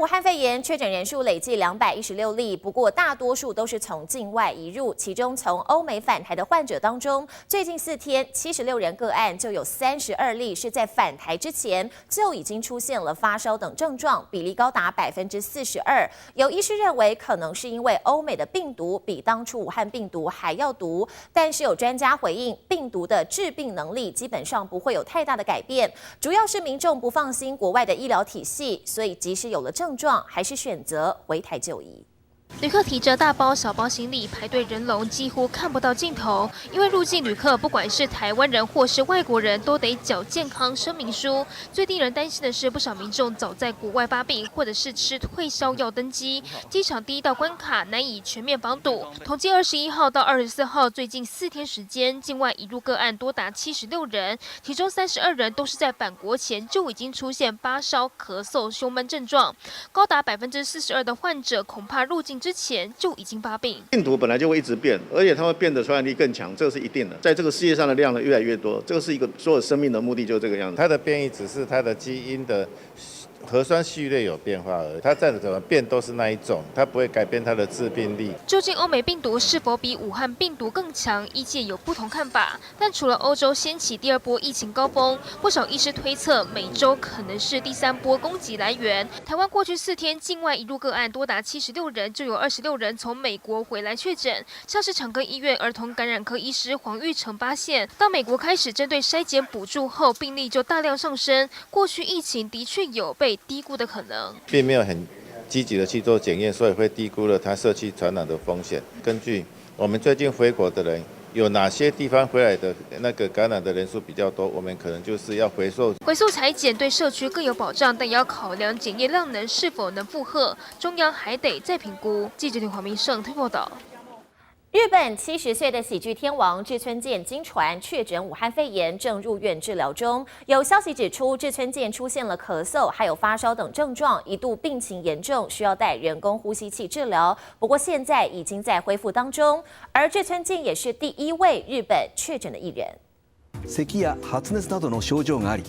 武汉肺炎确诊人数累计216例，不过大多数都是从境外移入，其中从欧美返台的患者当中，最近4天76人个案就有32例是在返台之前就已经出现了发烧等症状，比例高达42%。有医师认为，可能是因为欧美的病毒比当初武汉病毒还要毒，但是有专家回应，病毒的致病能力基本上不会有太大的改变，主要是民众不放心国外的医疗体系，所以即使有了症状，还是选择回台就医。旅客提着大包小包行李排队人龙几乎看不到尽头，因为入境旅客不管是台湾人或是外国人都得缴健康声明书。最令人担心的是，不少民众早在国外发病，或者是吃退烧药登机，机场第一道关卡难以全面防堵。统计21号到24号最近4天时间，境外移入个案多达76人，其中32人都是在返国前就已经出现发烧、咳嗽、胸闷症状，高达42%的患者恐怕入境之前就已经发病。病毒本来就会一直变，而且它会变得传染力更强，这个是一定的。在这个世界上的量呢越来越多，这个是一个所有生命的目的，就是这个样子。它的变异只是它的基因的核酸序列有变化而已，它再怎么变都是那一种，它不会改变它的致病力。究竟欧美病毒是否比武汉病毒更强？医界有不同看法。但除了欧洲掀起第2波疫情高峰，不少医师推测美洲可能是第3波攻击来源。台湾过去4天境外移入个案多达76人，就有26人从美国回来确诊。像是长庚医院儿童感染科医师黄玉成发现，当美国开始针对筛检补助后，病例就大量上升。过去疫情的确有被低估的可能，并没有很积极的去做检验，所以会低估了它社区传染的风险。根据我们最近回国的人，有哪些地方回来的那个感染的人数比较多，我们可能就是要回溯采检，对社区更有保障，但也要考量检验量能是否能负荷，中央还得再评估。记者黄明胜报道。日本70岁的喜剧天王志村健经传确诊武汉肺炎，正入院治疗中。有消息指出，志村健出现了咳嗽，还有发烧等症状，一度病情严重，需要戴人工呼吸器治疗。不過现在已经在恢复当中。而志村健也是第1位日本确诊的艺人。咳や発熱などの症状があり、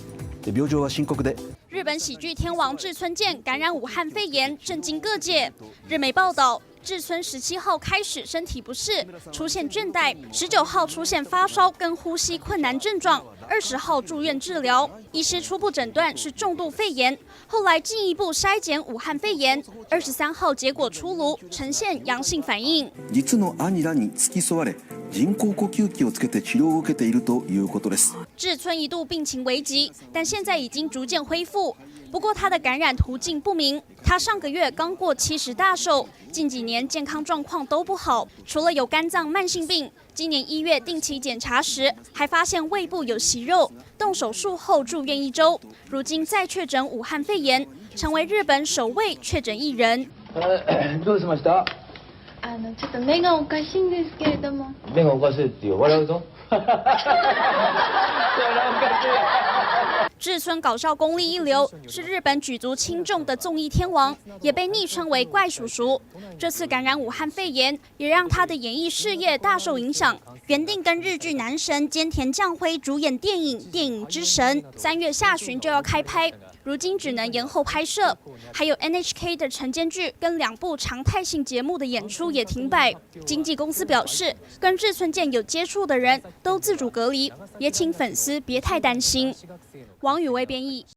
病状は深刻で。日本喜剧天王志村健感染武汉肺炎，震惊各界。日媒报道，志村17号开始身体不适，出现倦怠，19号出现发烧跟呼吸困难症状，20号住院治疗，医师初步诊断是重度肺炎，后来进一步筛检武汉肺炎，23号结果出炉，呈现阳性反应。実の兄らに付き添われ、人工呼吸器をつけて治療を受けているということです。志村一度病情危急，但现在已经逐渐恢复。不过他的感染途径不明，他上个月刚过70大寿，近几年健康状况都不好，除了有肝脏慢性病，今年1月定期检查时还发现胃部有息肉，动手术后住院1周，如今再确診武汉肺炎，成为日本首位確診艺人。どうしました？ちょっと目がおかしいんですけれども。目がおかしいって笑うぞ。志村搞笑功力一流，是日本举足轻重的综艺天王，也被昵称为怪叔叔。这次感染武汉肺炎，也让他的演艺事业大受影响。原定跟日剧男神菅田将晖主演电影《电影之神》，3月下旬就要开拍，如今只能延后拍摄。还有 NHK 的晨间剧跟2部常态性节目的演出也停摆。经纪公司表示，跟志村健有接触的人都自主隔离，也请粉丝别太担心。王宇威编译。